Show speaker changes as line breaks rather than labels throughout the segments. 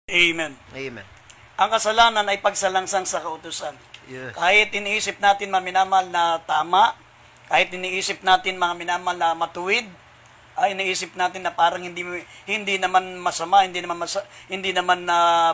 Amen.
Amen.
Ang kasalanan ay pagsalangsang sa kautusan.
Yes.
Kahit iniisip natin mga minamahal na tama, kahit iniisip natin mga minamahal na matuwid, ay iniisip natin na parang hindi naman masama, hindi naman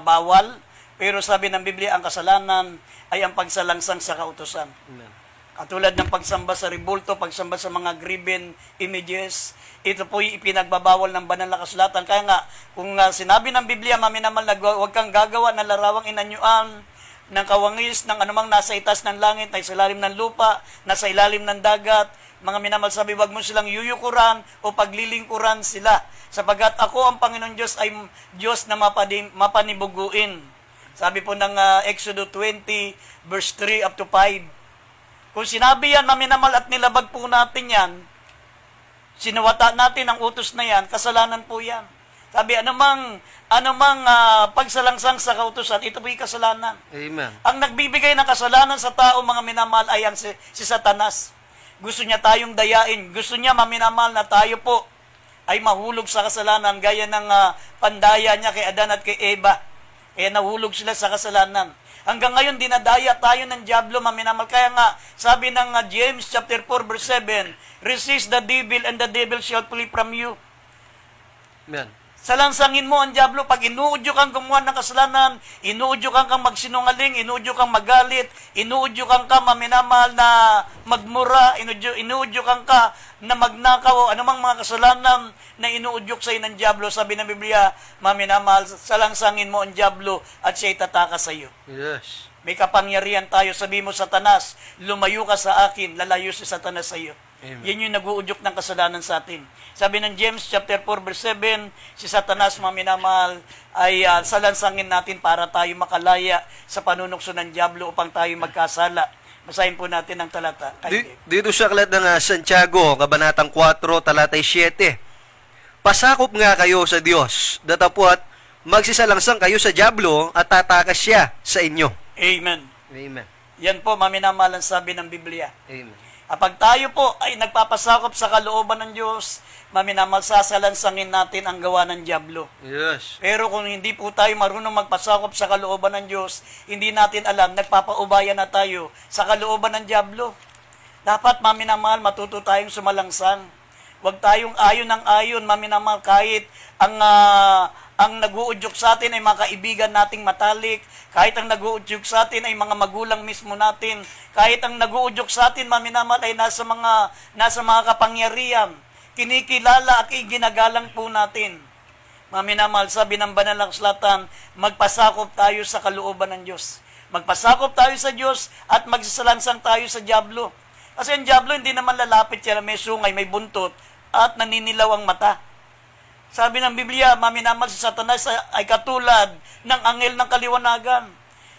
bawal, pero sabi ng Biblia ang kasalanan ay ang pagsalangsang sa kautusan.
Amen.
Katulad ng pagsamba sa rebulto, pagsamba sa mga graven images, ito po ipinagbabawal ng banal na kasulatan. Kaya nga, kung sinabi ng Biblia, maminamal na huwag kang gagawa ng larawang inanyuan, ng kawangis, ng anumang nasa itas ng langit, nasa ilalim ng lupa, nasa ilalim ng dagat, mga minamal sabi, huwag mo silang yuyukuran o paglilingkuran sila. Sapagat ako ang Panginoon Diyos ay Diyos na mapanibuguin. Sabi po ng Exodus 20, verse 3 up to 5. Kung sinabi yan, maminamal at nilabag po natin yan, sinuwata natin ang utos na yan, kasalanan po yan. Sabi, anumang pagsalangsang sa kautusan, ito po yung kasalanan.
Amen.
Ang nagbibigay ng kasalanan sa tao, mga minamahal, ay ang si Satanas. Gusto niya tayong dayain. Gusto niya, maminamahal, na tayo po ay mahulog sa kasalanan, gaya ng pandaya niya kay Adan at kay Eva. Kaya nahulog sila sa kasalanan. Hanggang ngayon, dinadaya tayo ng diablo, maminamal. Kaya nga, sabi ng James chapter 4, verse 7, resist the devil and the devil shall flee from you.
Amen.
Salansangin mo ang diablo pag inuudyo kang gumawa ng kasalanan, inuudyo kang magsinungaling, inuudyo kang magalit, inuudyo kang maminamahal na magmura, inuudyo kang na magnakaw, anumang mga kasalanan na inuudyok sa ng diablo. Sabi ng Biblia, maminamahal, salansangin mo ang diablo at siya'y tataka sa iyo.
Yes.
May kapangyarihan tayo. Sabi mo, Satanas, lumayo ka sa akin, lalayo si Satanas sa iyo.
Amen.
Yan yung nag-uudyok ng kasalanan sa atin. Sabi ng James chapter 4 verse 7, si Satanas, maminamahal, ay salansangin natin para tayo makalaya sa panunukso ng diablo upang tayo magkasala. Basahin po natin ang talata.
Dito sa aklat ng Santiago, Kabanatang 4, talatay 7. Pasakop nga kayo sa Diyos, datapwat magsisalangsang kayo sa diablo at tatakas siya sa inyo.
Amen.
Amen.
Yan po, maminamahal ang sabi ng Biblia.
Amen.
Kapag tayo po ay nagpapasakop sa kalooban ng Diyos, maminamal, sasalansangin natin ang gawa ng diablo.
Yes.
Pero kung hindi po tayo marunong magpasakop sa kalooban ng Diyos, hindi natin alam, nagpapaubaya na tayo sa kalooban ng diablo. Dapat, maminamahal, matuto tayong sumalangsang. Huwag tayong ayon ng ayon, maminamahal, kahit ang nag-uudyok sa atin ay mga kaibigan nating matalik, kahit ang nag-uudyok sa atin ay mga magulang mismo natin, kahit ang nag-uudyok sa atin, maminamahal, ay nasa mga kapangyarihan, kinikilala at iginagalang po natin. Maminamahal, sabi ng banal na kasulatan, magpasakop tayo sa kalooban ng Diyos. Magpasakop tayo sa Diyos at magsasalansang tayo sa diablo. Kasi ang diablo hindi naman lalapit siya, may sungay, may buntot, at naninilaw ang mata. Sabi ng Biblia, maminamal, si Satanas ay katulad ng anghel ng kaliwanagan.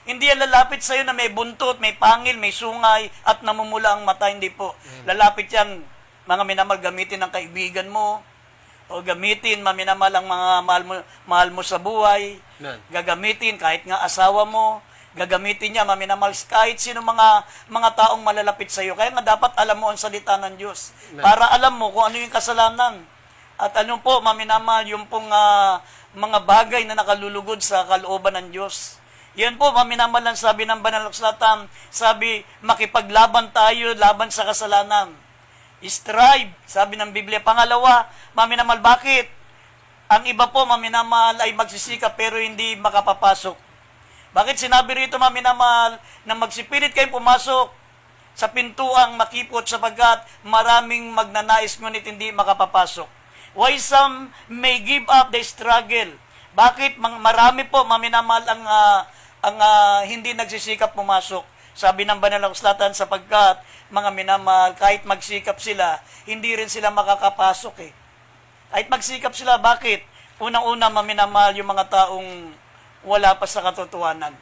Hindi yan lalapit sa iyo na may buntot, may pangil, may sungay, at namumula ang mata. Hindi po. Lalapit yan, mga minamal, gamitin ng kaibigan mo, o gamitin, maminamal, ang mga mahal mo sa buhay.
Amen.
Gagamitin kahit nga asawa mo, gagamitin niya, maminamal, kahit sino mga taong malalapit sa iyo. Kaya nga dapat alam mo ang salita ng Diyos.
Amen.
Para alam mo kung ano yung kasalanan. At ano po, maminamal, yung pong mga bagay na nakalulugod sa kalooban ng Diyos. Yan po, maminamal, ang sabi ng banal na kasulatan, sabi, makipaglaban tayo, laban sa kasalanan. Strive, sabi ng Biblia. Pangalawa, maminamal, bakit? Ang iba po, maminamal, ay magsisikap pero hindi makapapasok. Bakit sinabi rito, maminamal, na magsipilit kayong pumasok sa pintuang makipot sapagkat maraming magnanais ngunit hindi makapapasok? Why some may give up the struggle? Bakit marami po, maminamal, ang hindi nagsisikap pumasok? Sabi ng banal na kasulatan, sapagkat mga minamahal, kahit magsikap sila, hindi rin sila makakapasok eh. Kahit magsikap sila, bakit? Unang-una, maminamahal, yung mga taong wala pa sa katotohanan.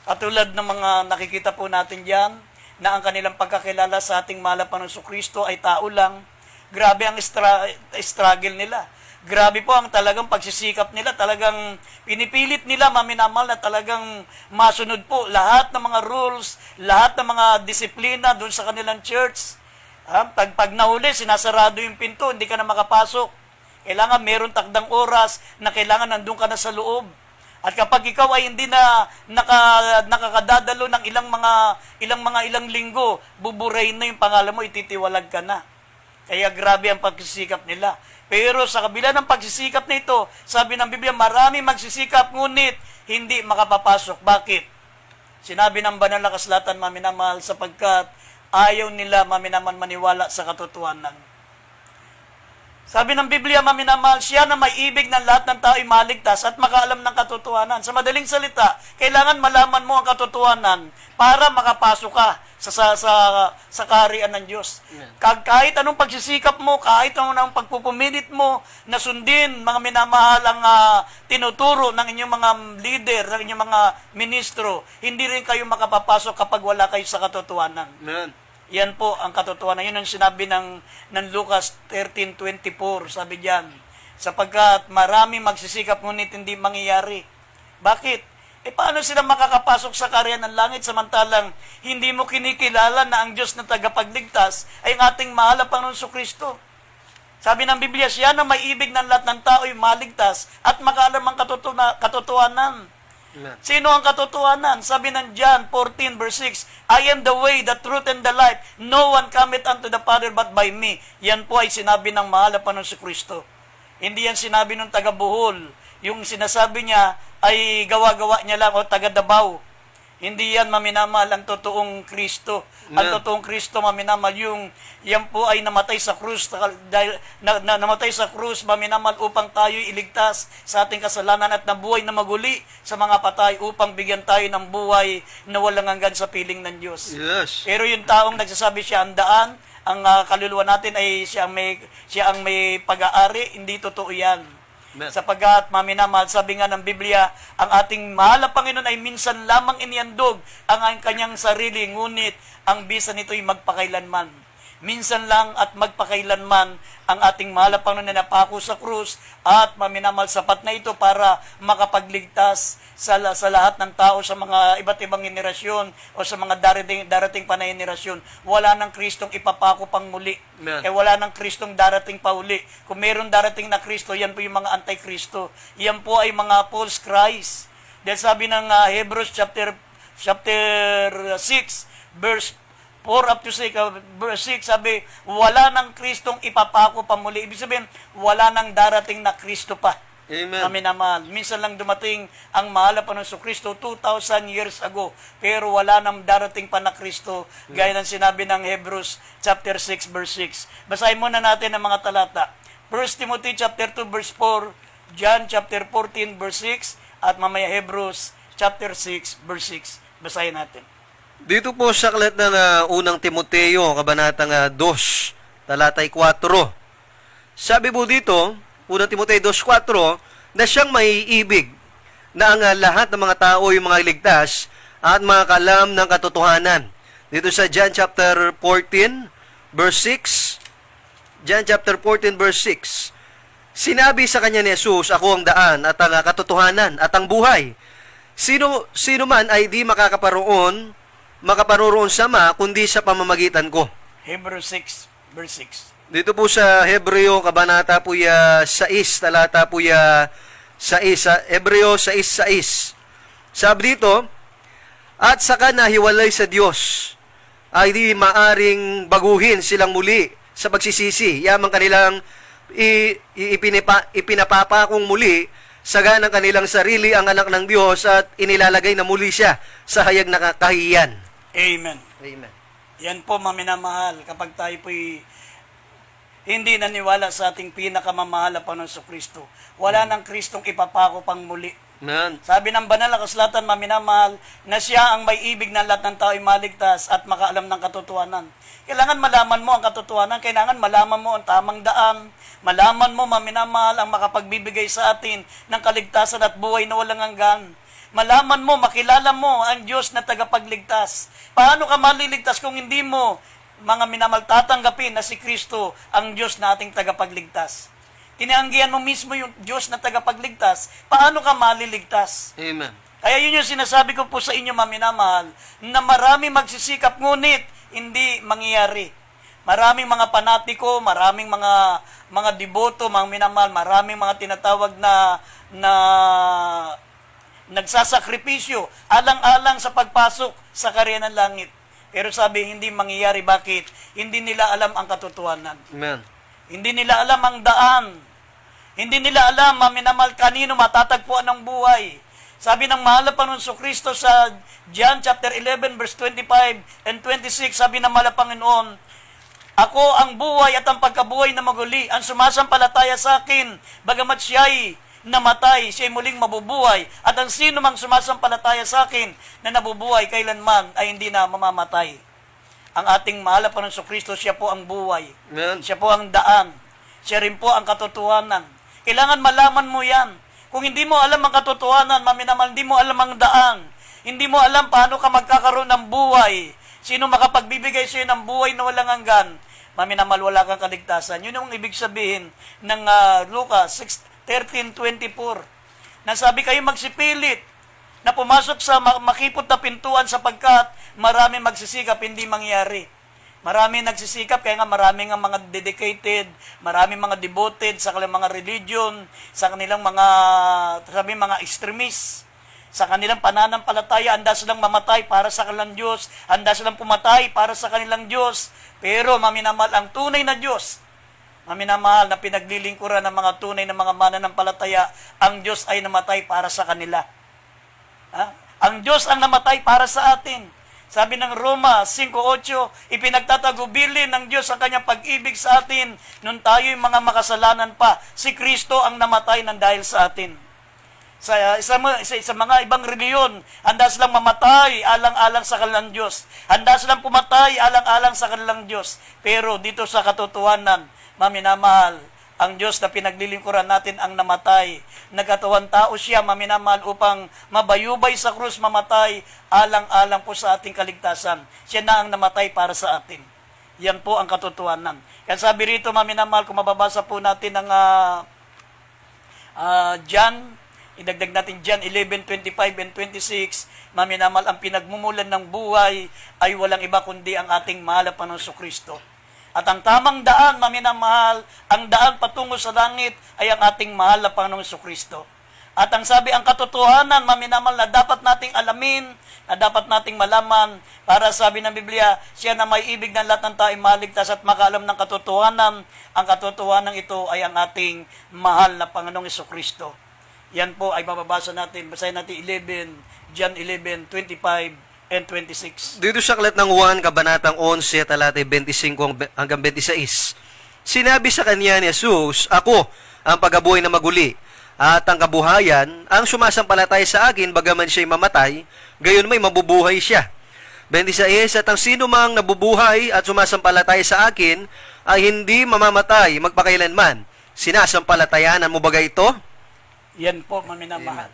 Katulad ng mga nakikita po natin diyan, na ang kanilang pagkakilala sa ating mahal na Panginoong Kristo ay tao lang. Grabe ang struggle nila. Grabe po ang talagang pagsisikap nila. Talagang pinipilit nila, maminamal, na talagang masunod po lahat ng mga rules, lahat ng mga disiplina doon sa kanilang church. Pag nahuli, sinasarado yung pinto, hindi ka na makapasok. Kailangan meron takdang oras na kailangan nandun ka na sa loob. At kapag ikaw ay hindi na nakakadadalo ng ilang linggo, buburahin na yung pangalan mo, ititiwalag ka na. Kaya grabe ang pagsisikap nila. Pero sa kabila ng pagsisikap na ito, sabi ng Biblia, marami magsisikap, ngunit hindi makapapasok. Bakit? Sinabi ng banal na kasulatan, maminamahal, sapagkat ayaw nila maminaman maniwala sa katotohanan. Sabi ng Biblia, maminamahal, siya na may ibig ng lahat ng tao ay maligtas at makaalam ng katotohanan. Sa madaling salita, kailangan malaman mo ang katotohanan para makapasok ka sa kaharian ng Diyos. Kahit anong pagsisikap mo, kahit anong pagpupuminit mo, na sundin, mga minamahal, ang tinuturo ng inyong mga leader, ng inyong mga ministro, hindi rin kayo makapapasok kapag wala kayo sa katotohanan.
Amen.
Yan po ang katotohanan. Yun ang sinabi ng Lucas 13:24. Sabi diyan, sapagkat marami magsisikap ngunit hindi mangyayari. Bakit? Paano sila makakapasok sa kaharian ng langit samantalang hindi mo kinikilala na ang Diyos na tagapagligtas ay ang ating mahal na Panginoon Jesucristo? Sabi ng Biblia, siya na may ibig ng lahat ng tao ay maligtas at makaalam ang katotohanan.
Amen.
Sino ang katotohanan? Sabi ng John 14 verse 6, I am the way, the truth, and the life. No one cometh unto the Father but by me. Yan po ay sinabi ng mahal na Panginoon Jesucristo. Hindi yan sinabi ng taga-Bohol. Yung sinasabi niya ay gawa-gawa niya lang o taga-Davao. Hindi yan maminamahal ang totoong Kristo. Ang totoong Kristo maminamahal yan po ay namatay sa krus dahil namatay sa krus maminamahal upang tayo iligtas sa ating kasalanan at nabuhay na maguli sa mga patay upang bigyan tayo ng buhay na walang hanggan sa piling ng Diyos.
Yes.
Pero yung taong nagsasabi siya ang daan, ang kaluluwa natin ay siya ang may pag-aari, hindi totoo yan.
Amen.
Sapagat, maminamahal, sabi nga ng Biblia, ang ating mahal na Panginoon ay minsan lamang inihandog ang kanyang sarili, ngunit ang bisa nito ay magpakailanman. Minsan lang at magpakailanman ang ating mahal na Panginoon na napako sa krus at maminamahal, sapat na ito para makapagligtas sa lahat ng tao sa mga iba't ibang henerasyon o sa mga darating pa na henerasyon. Wala ng Kristong ipapako pang muli.
Amen.
Wala ng Kristong darating pa uli. Kung meron darating na Kristo, yan po yung mga anti-Kristo. Yan po ay mga false Christ. Dahil sabi ng Hebrews chapter 6, verse 4 up to 6, verse 6, sabi, wala ng Kristong ipapako pa muli. Ibig sabihin, wala ng darating na Kristo pa.
Amen.
Minamahal. Minsan lang dumating ang mahal na Panginoon Jesucristo 2,000 years ago, pero wala nang darating pa na Kristo, gaya ng sinabi ng Hebrews chapter 6 verse 6. Basahin muna natin ang mga talata. 1 Timothy chapter 2 verse 4, John chapter 14 verse 6, at mamaya Hebrews chapter 6 verse 6. Basahin natin.
Dito po sa aklat ng unang Timoteo, kabanatang 2, talatay 4. Sabi po dito, unang Timoteo 2:4, na siyang may ibig, na ang lahat ng mga tao ay mga ligtas at makakalam ng katotohanan. Dito sa John chapter 14, verse 6, John chapter 14, verse 6, sinabi sa kanya ni Jesus, ako ang daan at ang katotohanan at ang buhay. Sino man ay di makakaparoon sa Ama, kundi sa pamamagitan ko.
Hebrews 6 verse 6.
Dito po sa Hebreo, kabanata po 6, talata po 6, Hebreo 6:6. Sabi dito, at saka nahiwalay sa Diyos, ay di maaring baguhin silang muli sa pagsisisi, yamang kanilang ipinapapakong muli sa ganang kanilang sarili ang anak ng Diyos at inilalagay na muli siya sa hayag na kahihiyan.
Amen.
Amen.
Yan po, maminamahal, kapag tayo po'y hindi naniwala sa ating pinakamamahal na Panginoon Jesucristo, wala ng Kristong ipapako pang muli.
Amen.
Sabi ng banal na kasulatan, maminamahal, na siya ang may ibig ng lahat ng tao ay maligtas at makaalam ng katotohanan. Kailangan malaman mo ang katotohanan, kailangan malaman mo ang tamang daan, malaman mo, maminamahal, ang makapagbibigay sa atin ng kaligtasan at buhay na walang hanggan. Malaman mo, makilala mo ang Diyos na tagapagligtas. Paano ka maliligtas kung hindi mo, mga minamal, tatanggapin na si Kristo ang Diyos na ating tagapagligtas? Tinianggihan mo mismo yung Diyos na tagapagligtas. Paano ka maliligtas?
Amen.
Kaya yun yung sinasabi ko po sa inyo, maminamahal, na marami magsisikap, ngunit hindi mangyayari. Maraming mga panatiko, maraming mga deboto, mga minamahal, maraming mga tinatawag na nagsasakripisyo, alang-alang sa pagpasok sa karya ng langit. Pero sabi, hindi mangyayari. Bakit? Hindi nila alam ang katotohanan.
Amen.
Hindi nila alam ang daan. Hindi nila alam, maminamal, kanino matatagpuan ng buhay. Sabi ng mahal na Panginoon Kristo sa John chapter 11 verse 25 and 26, sabi ng mahal na Panginoon, ako ang buhay at ang pagkabuhay na maguli. Ang sumasampalataya sa akin, bagamat siya'y namatay, siya'y muling mabubuhay. At ang sino mang sumasampalataya sa akin na nabubuhay kailanman ay hindi na mamamatay. Ang ating mahal na Panginoon Kristo, siya po ang buhay.
Amen.
Siya po ang daan. Siya rin po ang katotohanan. Kailangan malaman mo yan. Kung hindi mo alam ang katotohanan, maminamal, hindi mo alam ang daan. Hindi mo alam paano ka magkakaroon ng buhay. Sino makapagbibigay sa'yo ng buhay na walang hanggan, maminamal, wala kang kaligtasan. Yun ang ibig sabihin ng Lucas 13:24. Nasabi kayo magsipilit na pumasok sa makipot na pintuan sapagkat marami magsisikap, hindi mangyari. Marami nagsisikap, kaya nga marami nga mga dedicated, marami mga devoted sa kanilang mga religion, sa kanilang mga extremists, sa kanilang pananampalataya, handa silang mamatay para sa kanilang Diyos, handa silang pumatay para sa kanilang Diyos. Pero maminamahal ang tunay na Diyos, maminamahal na pinaglilingkuran ng mga tunay na mga mananampalataya, ang Diyos ay namatay para sa kanila. Ang Diyos ang namatay para sa atin. Sabi ng Roma 5:8, ipinagtatagubili ng Diyos ang kanyang pag-ibig sa atin nung tayo'y mga makasalanan pa. Si Kristo ang namatay ng dahil sa atin. Sa mga ibang reliyon, handa silang mamatay alang-alang sa kanilang Diyos. Handa silang pumatay alang-alang sa kanilang Diyos. Pero dito sa katotohanan, maminamahal, ang Diyos na pinaglilingkuran natin ang namatay. Nagkatawan tao siya, maminamahal, upang mabayubay sa krus, mamatay, alang-alang po sa ating kaligtasan. Siya na ang namatay para sa atin. Yan po ang katotohanan. Kaya sabi rito, maminamahal, kung mababasa po natin ang John, idagdag natin John 11:25 and 26, maminamahal, ang pinagmumulan ng buhay ay walang iba kundi ang ating mahal na Panginoong Kristo. At ang tamang daan, maminamahal, ang daan patungo sa langit ay ang ating mahal na Panginoong Kristo. At ang sabi, ang katotohanan, maminamahal, na dapat nating alamin, na dapat nating malaman, para sabi ng Biblia, siya na may ibig ng lahat ng tao ay maligtas at makaalam ng katotohanan. Ang katotohanan ito ay ang ating mahal na Panginoong Kristo. Yan po ay mababasa natin. Basahin natin John 11:25 and 26.
Dito sa aklat ng 1, kabanatang 11, talatay 25 hanggang 26. Sinabi sa kanya ni Jesus, ako ang pagkabuhay na maguli, at ang kabuhayan, ang sumasampalataya sa akin, bagaman siya'y mamatay, gayon may mabubuhay siya. 26, at ang sino mang nabubuhay at sumasampalataya sa akin, ay hindi mamamatay magpakailanman. Sinasampalatayanan mo ba ito?
Yan po, maminamahal.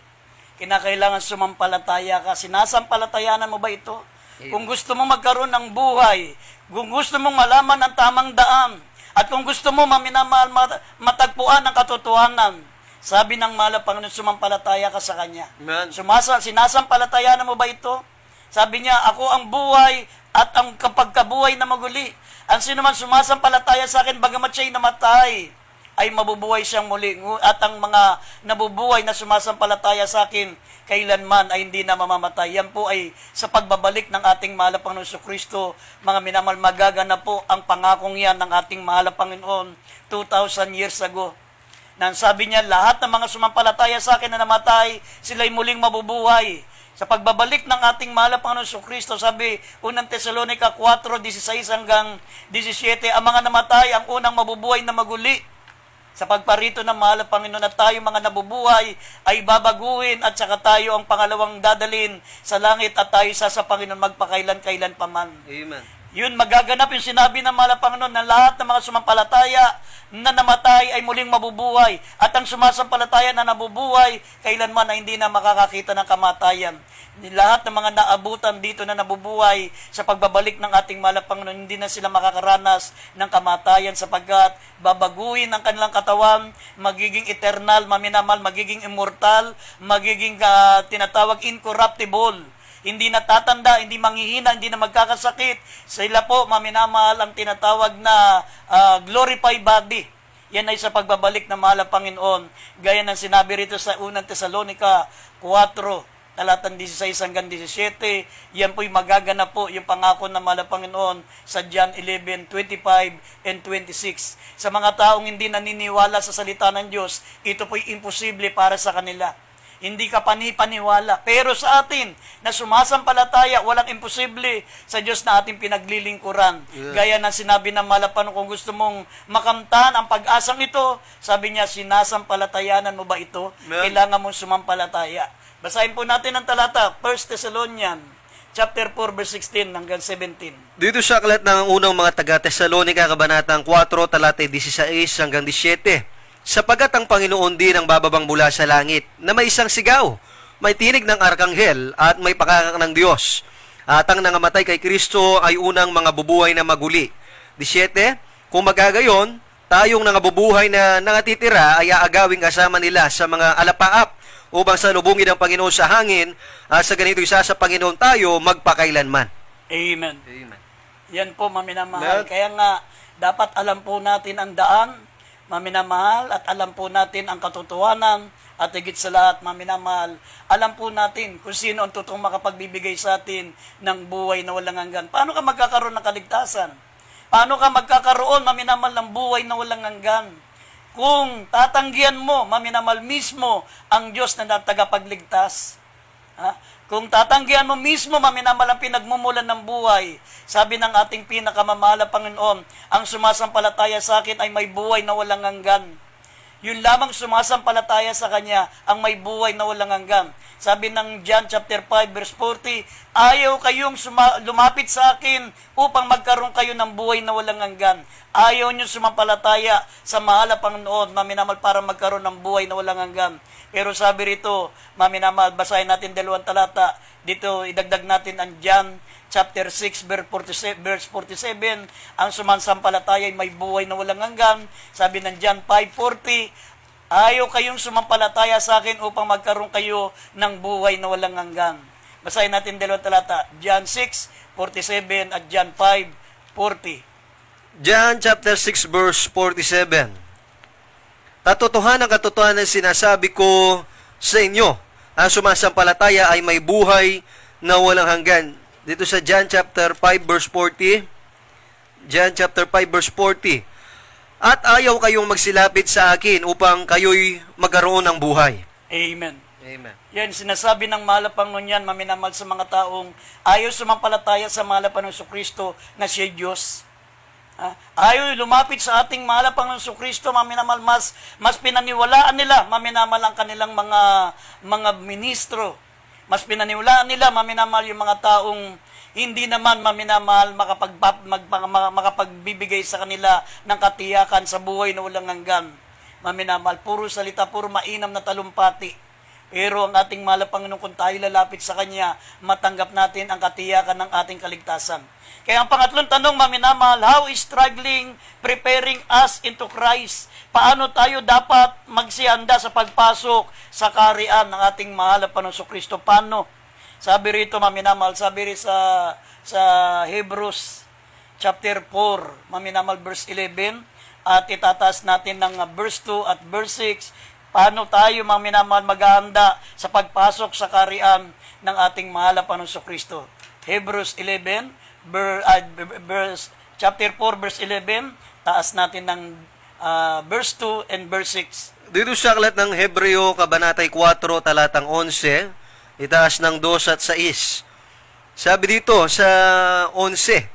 Kinakailangan sumampalataya ka. Sinasampalatayanan mo ba ito? Kung gusto mo magkaroon ng buhay, kung gusto mong malaman ang tamang daan, at kung gusto mo maminamahal matagpuan ang katotohanan, sabi ng mahal na Panginoon, sumampalataya ka sa Kanya.
Amen.
Sinasampalatayanan mo ba ito? Sabi niya, ako ang buhay at ang kapagkabuhay na maguli. Ang sino man sumasampalataya sa akin, bagamat siya'y namatay, ay mabubuhay siyang muli. At ang mga nabubuhay na sumasampalataya sa akin, kailanman ay hindi na mamamatay. Yan po ay sa pagbabalik ng ating mahal na Panginoon Kristo, mga minamahal, magaganap po ang pangakong yan ng ating mahal na Panginoon 2,000 years ago. Nang sabi niya, lahat ng mga sumampalataya sa akin na namatay, sila'y muling mabubuhay. Sa pagbabalik ng ating mahal na Panginoon Kristo, sabi, 1 Thessalonica 4:16 hanggang 17, ang mga namatay, ang unang mabubuhay na maguli. Sa pagparito ng mahal na Panginoon, at tayo mga nabubuhay ay babaguhin, at saka tayo ang pangalawang dadalhin sa langit, at tayo sa Panginoon magpakailan-kailan paman.
Amen.
Yun, magaganap yung sinabi ng mahal na Panginoon na lahat ng mga sumampalataya na namatay ay muling mabubuhay. At ang sumasampalataya na nabubuhay, kailanman na hindi na makakakita ng kamatayan. Lahat ng mga naabutan dito na nabubuhay sa pagbabalik ng ating mahal na Panginoon, hindi na sila makakaranas ng kamatayan, sapagkat babaguhin ang kanilang katawan, magiging eternal, maminamal, magiging immortal, magiging tinatawag incorruptible. Hindi natatanda, hindi manghihina, hindi na magkakasakit. Sila po, maminamahal, ang tinatawag na glorified body. Yan ay sa pagbabalik ng mahal na Panginoon. Gaya ng sinabi rito sa unang Tesalonica 4, talatang 16 hanggang 17, yan po'y magaganap po yung pangako ng mahal na Panginoon sa John 11:25 and 26. Sa mga taong hindi naniniwala sa salita ng Diyos, ito po'y imposible para sa kanila. Hindi ka panipaniwala. Pero sa atin, na sumasampalataya, walang imposible sa Diyos na ating pinaglilingkuran. Gaya ng sinabi ng mahal na Panginoon, kung gusto mong makamtan ang pag-asang ito, sabi niya, sinasampalatayanan mo ba ito? Kailangan mong sumampalataya. Basahin po natin ang talata, 1 Thessalonians, chapter 4, verse 16 hanggang 17.
Dito sa aklat ng unang mga taga-Tesalonika, kabanatang 4, talata 16 hanggang 17. Sapagat ang Panginoon din ang bababang mula sa langit, na may isang sigaw, may tinig ng arkanghel, at may pakakak ng Diyos. At ang nangamatay kay Kristo ay unang mga bubuhay na maguli. 17. Kung magagayon, tayong nangabubuhay na nangatitira ay aagawing kasama nila sa mga alapaap, upang salubungin ang Panginoon sa hangin, at sa ganito isa sa Panginoon tayo magpakailanman.
Amen.
Amen.
Yan po, maminamahal. Kaya nga, dapat alam po natin ang daan, maminamahal, at alam po natin ang katotohanan, at higit sa lahat, maminamahal, alam po natin kung sino ang totoong makapagbibigay sa atin ng buhay na walang hanggan. Paano ka magkakaroon ng kaligtasan? Paano ka magkakaroon, maminamahal, ng buhay na walang hanggan? Kung tatanggihan mo, maminamahal, mismo ang Diyos na tagapagligtas. Ha? Kung tatanggihan mo mismo, maminamahal, ang pinagmumulan ng buhay, sabi ng ating pinakamamahal na Panginoon, ang sumasampalataya sa akin ay may buhay na walang hanggan. Yun lamang sumasampalataya sa Kanya ang may buhay na walang hanggan. Sabi ng John chapter 5 verse 40, ayaw kayong lumapit sa akin upang magkaroon kayo ng buhay na walang hanggan. Ayaw nyo sumampalataya sa mahal na Panginoon, maminamal, para magkaroon ng buhay na walang hanggan. Pero sabi rito, maminamal, basahin natin dalawang talata. Dito, idagdag natin ang John chapter 6, verse 47, ang sumasampalataya ay may buhay na walang hanggan. Sabi ng John 5:40, ayaw kayong sumampalataya sa akin upang magkaroon kayo ng buhay na walang hanggan. Basahin natin dalawang talata, John 6:47 at John 5:40.
John chapter 6 verse 47. Katotohanan sinasabi ko sa inyo, ang sumasampalataya ay may buhay na walang hanggan. Dito sa John chapter 5 verse 40. John chapter 5 verse 40. At ayaw kayong magsilapit sa akin upang kayo'y magkaroon ng buhay.
Amen.
Amen.
Yan, sinasabi ng mahal na Panginoon yan, maminamahal, sa mga taong ayaw sumampalataya sa mahal na Panginoon Kristo na siya Diyos. Ayaw lumapit sa ating mahal na Panginoon Kristo, maminamahal, mas pinaniwalaan nila, maminamahal, ang kanilang mga ministro. Mas pinaniwalaan nila, maminamahal, yung mga taong hindi naman, maminamahal, makapagbibigay sa kanila ng katiyakan sa buhay na walang hanggan. Maminamahal, puro salita, puro mainam na talumpati. Pero ang ating mahal na Panginoon, kung tayo lalapit sa Kanya, matanggap natin ang katiyakan ng ating kaligtasan. Kaya ang pangatlong tanong, maminamahal, how is struggling preparing us into Christ? Paano tayo dapat magsihanda sa pagpasok sa kaharian ng ating mahal na Panginoon Kristo? Paano? Sabi rito, maminamahal, sabi rito sa Hebrews chapter 4, maminamahal, verse 11, at itataas natin ng verse 2 at verse 6, paano tayo, maminamahal, maghahanda sa pagpasok sa kaharian ng ating mahal na Panginoon Kristo. Hebrews 11, chapter 4, verse 11, taas natin ng verse 2 and verse 6.
Dito sa aklat ng Hebreo, kabanatay 4, talatang 11, itaas ng 2 at 6. Sabi dito sa 11,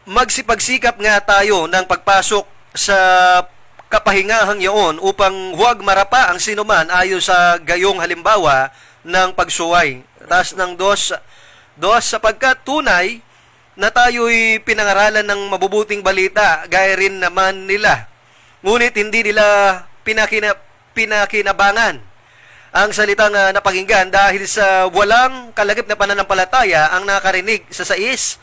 magsipagsikap nga tayo ng pagpasok sa kapahingahang yaon upang huwag marapa ang sinuman ayon sa gayong halimbawa ng pagsuway. Taas ng 2, sapagkat tunay na tayo'y pinangaralan ng mabubuting balita, gaya rin naman nila. Ngunit hindi nila pinakinabangan ang salitang napakinggan dahil sa walang kalagip na pananampalataya ang nakarinig sa sais.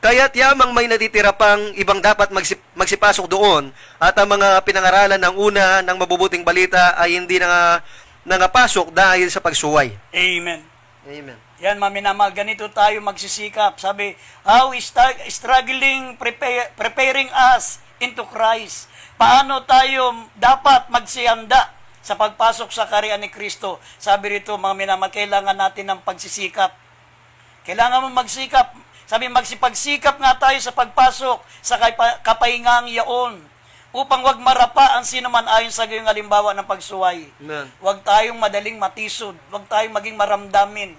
Kaya't yamang may natitira pang ibang dapat magsipasok doon, at ang mga pinangaralan ng una ng mabubuting balita ay hindi nangapasok dahil sa pagsuway.
Amen.
Amen.
Yan, maminamahal, ganito tayo magsisikap. Sabi, how is struggling, preparing us into Christ. Paano tayo dapat magsiyanda sa pagpasok sa kaharian ni Kristo? Sabi rito, mga minamahal, kailangan natin ng pagsisikap. Kailangan mo magsikap. Sabi, magsipagsikap nga tayo sa pagpasok sa kapahingang yaon upang wag marapa ang sino man ayon sa gayong halimbawa ng pagsuway.
Amen.
Huwag tayong madaling matisod. Huwag tayong maging maramdamin.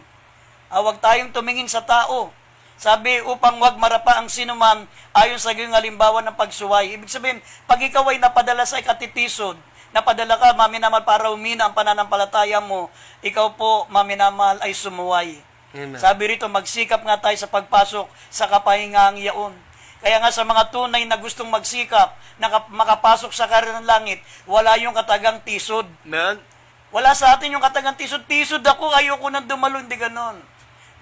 Huwag tayong tumingin sa tao. Sabi, upang wag marapa ang sino man ayon sa gayong halimbawa ng pagsuway. Ibig sabihin, pag ikaw ay napadala sa ikatitisod, napadala ka, maminamahal, para umina ang pananampalataya mo, ikaw po, maminamahal, ay sumuway.
Amen.
Sabi rito, magsikap nga tayo sa pagpasok sa kapahingang yaon. Kaya nga sa mga tunay na gustong magsikap, na makapasok sa kaharian ng langit, wala yung katagang tisod.
Amen.
Wala sa atin yung katagang tisod. Tisod ako, ayoko nang dumalo, hindi ganon.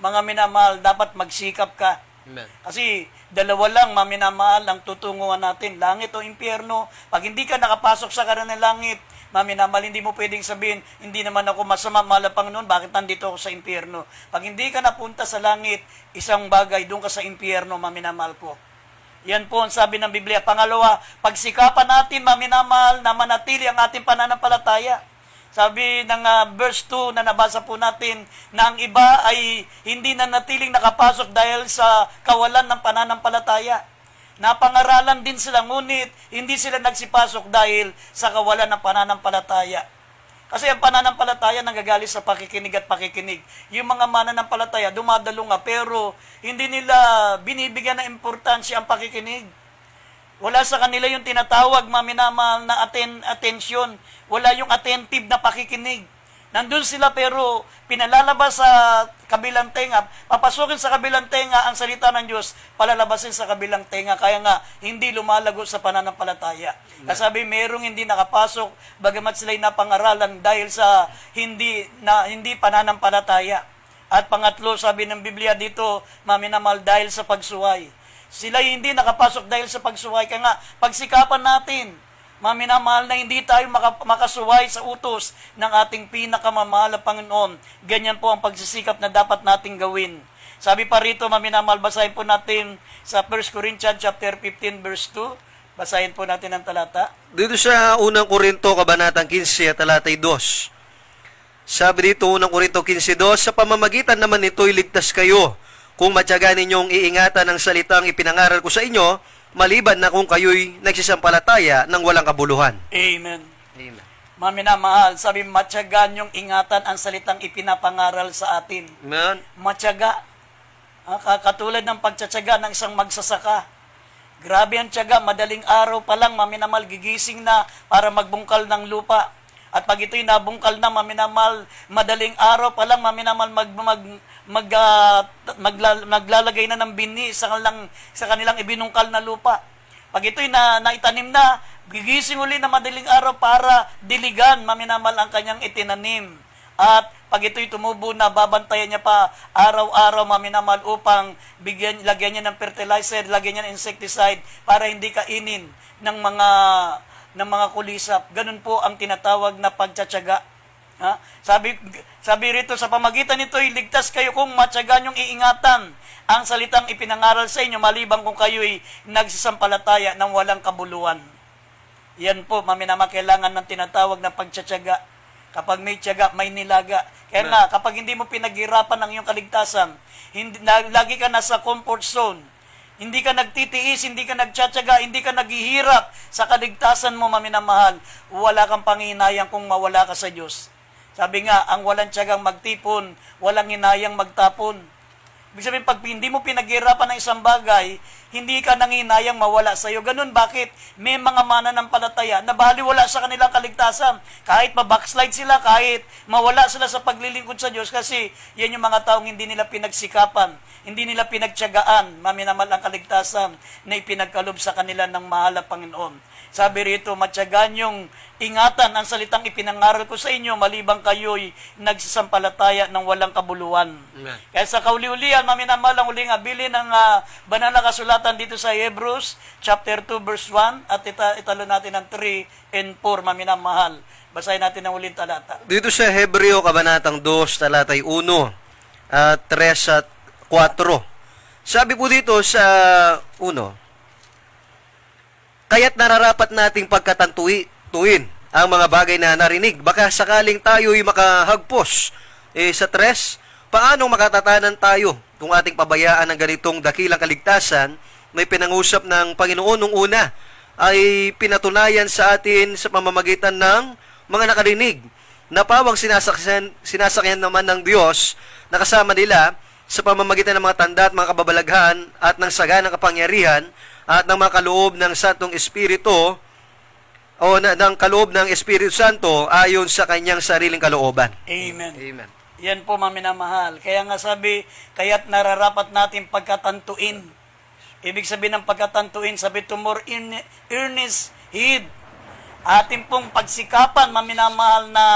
Mga minamahal, dapat magsikap ka.
Amen.
Kasi dalawa lang, maminamahal, ang tutunguhan natin, langit o impyerno. Pag hindi ka nakapasok sa kaharian ng langit, maminamahal, hindi mo pwedeng sabihin, hindi naman ako masama, mahal ang Panginoon, bakit nandito ako sa impyerno? Pag hindi ka napunta sa langit, isang bagay, doon ka sa impyerno, maminamahal ko. Yan po ang sabi ng Biblia. Pangalawa, pagsikapan natin, maminamahal, na manatili ang ating pananampalataya. Sabi ng verse 2 na nabasa po natin, na ang iba ay hindi na natiling nakapasok dahil sa kawalan ng pananampalataya. Napangaralan din sila, ngunit hindi sila nagsipasok dahil sa kawalan ng pananampalataya. Kasi ang pananampalataya nanggagaling sa pakikinig at pakikinig. Yung mga mananampalataya, dumadalo nga, pero hindi nila binibigyan ng importansya ang pakikinig. Wala sa kanila yung tinatawag, maminamahal, na atensyon. Wala yung attentive na pakikinig. Nandun sila pero pinalalabas sa kabilang tenga, papasukin sa kabilang tenga ang salita ng Diyos, palalabasin sa kabilang tenga. Kaya nga, hindi lumalago sa pananampalataya. Kasabi, merong hindi nakapasok, bagamat sila'y napangaralan dahil sa hindi pananampalataya. At pangatlo, sabi ng Biblia dito, maminamahal, dahil sa pagsuway. Sila'y hindi nakapasok dahil sa pagsuway. Kaya nga, pagsikapan natin, maminamahal, na hindi tayo makasuway sa utos ng ating pinakamamahal na Panginoon. Ganyan po ang pagsisikap na dapat nating gawin. Sabi pa rito, maminamahal, basahin po natin sa 1 Corinthians chapter 15 verse 2. Basahin po natin ang talata.
Dito sa unang Korinto, kabanatang 15 at talatay 2. Sabi dito, unang Korinto 15:2, sa pamamagitan naman nito'y ligtas kayo, kung matyaga ninyong iingatan ang salitang ipinangaral ko sa inyo, maliban na kung kayo'y nagsisampalataya ng walang kabuluhan.
Amen.
Amen.
Maminamahal, sabi, matyagan yung ingatan ang salitang ipinapangaral sa atin.
Amen.
Matyaga. Katulad ng pagtsatsaga ng isang magsasaka. Grabe ang tiyaga, madaling araw pa lang, maminamahal, gigising na para magbungkal ng lupa. At pag ito'y nabungkal na, maminamahal, madaling araw pa lang, maminamahal, maglalagay na ng bini sa kanilang ibinungkal na lupa. Pag ito'y naitanim na, gigising uli na madaling araw para diligan, maminamahal, ang kanyang itinanim. At pag ito'y tumubo na, babantayan niya pa araw-araw, maminamahal, upang lagyan niya ng fertilizer, lagyan niya ng insecticide para hindi kainin ng mga kulisap. Ganun po ang tinatawag na pagtsatsaga. Ha? Sabi rito, sa pamagitan nito, iligtas kayo kung matyaga niyong iingatan ang salitang ipinangaral sa inyo, maliban kung kayo'y nagsisampalataya ng walang kabuluhan. Yan po, maminamahal, kailangan ng tinatawag na pagtsatsaga. Kapag may tiyaga, may nilaga. Kaya nga, kapag hindi mo pinaghirapan ang iyong kaligtasan, lagi ka nasa comfort zone, hindi ka nagtitiis, hindi ka nagtsatsaga, hindi ka naghihirap sa kaligtasan mo, maminamahal, wala kang panghinayang kung mawala ka sa Diyos. Sabi nga, ang walang tiyagang magtipon, walang hinayang magtapon. Ibig sabihin, pag hindi mo pinaghirapan ng isang bagay, hindi ka nanginayang mawala sa iyo. Ganun, bakit? May mga mananampalataya na baliwala sa kanilang kaligtasan. Kahit ma-backslide sila, kahit mawala sila sa paglilingkod sa Diyos, kasi yan yung mga taong hindi nila pinagsikapan, hindi nila pinagtiyagaan, maminamahal, ang kaligtasan na ipinagkalob sa kanila ng mahal na Panginoon. Sabi rito, matyagan yung ingatan ang salitang ipinangaral ko sa inyo, malibang kayo'y nagsisampalataya ng walang kabuluhan.
Amen.
Kaya sa kauli-ulian, maminamahal, ang uling abili ng banal na kasulatan dito sa Hebrews, chapter 2, verse 1, at italo natin ang 3 and 4, maminamahal. Basahin natin ang uling talata.
Dito sa Hebreo, kabanatang 2, talatay 1, 3 at 4. Sabi po dito sa 1, kaya't nararapat nating pagkatantuin ang mga bagay na narinig. Baka sakaling tayo'y makahagpos. Sa 3, paano makatatanan tayo kung ating pabayaan ng ganitong dakilang kaligtasan may pinangusap ng Panginoon nung una ay pinatunayan sa atin sa pamamagitan ng mga nakarinig na pawang sinasakyan naman ng Diyos na kasama nila sa pamamagitan ng mga tanda at mga kababalaghan at ng saganang kapangyarihan at ng mga kaloob ng Santong Espiritu o ng kaloob ng Espiritu Santo ayon sa kanyang sariling kalooban.
Amen.
Amen.
Yan po, maminamahal. Kaya nga sabi, kaya't nararapat natin pagkatantuin. Ibig sabihin ng pagkatantuin, sabi to more earnest heed. Ating pong pagsikapan, maminamahal na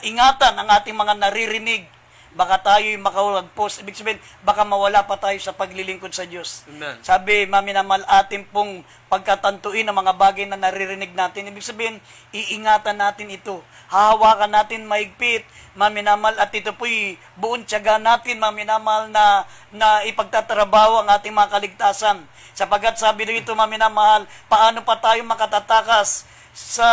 ingatan ang ating mga naririnig. Baka tayo'y makawagpos. Ibig sabihin, baka mawala pa tayo sa paglilingkod sa Diyos.
Amen.
Sabi, maminamahal, ating pong pagkatantuin ang mga bagay na naririnig natin. Ibig sabihin, iingatan natin ito. Hahawakan natin maigpit, maminamahal, at ito po'y buong tiyaga natin, maminamahal, na ipagtatrabaho ang ating mga kaligtasan. Sapagkat sabi dito, maminamahal, paano pa tayo makatatakas sa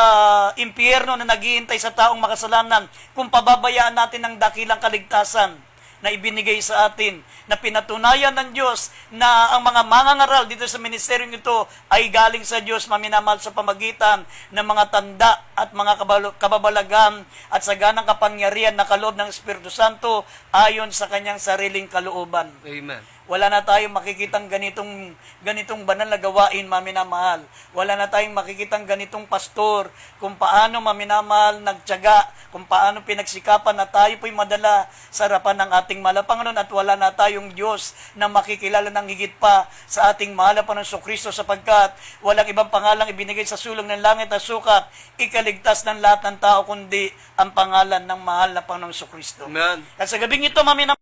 impyerno na naghihintay sa taong makasalanan kung pababayaan natin ang dakilang kaligtasan na ibinigay sa atin, na pinatunayan ng Diyos na ang mga mangangaral dito sa ministeryong ito ay galing sa Diyos, maminamahal, sa pamagitan ng mga tanda at mga kababalaghan at saganang kapangyarihan na kaloob ng Espiritu Santo ayon sa kanyang sariling kalooban.
Amen.
Wala na tayong makikitang ganitong banal na gawain, maminamahal. Wala na tayong makikitang ganitong pastor, kung paano, maminamahal, nagtiyaga, kung paano pinagsikapan na tayo po'y madala sa harapan ng ating mahal na Panginoon, at wala na tayong Diyos na makikilala ng higit pa sa ating mahal na Panginoon Kristo, sapagkat walang ibang pangalang ibinigay sa sulong ng langit na sukat ikaligtas ng lahat ng tao kundi ang pangalan ng mahal na Panginoon Kristo.
Amen.
At sa gabing ito, maminamahal,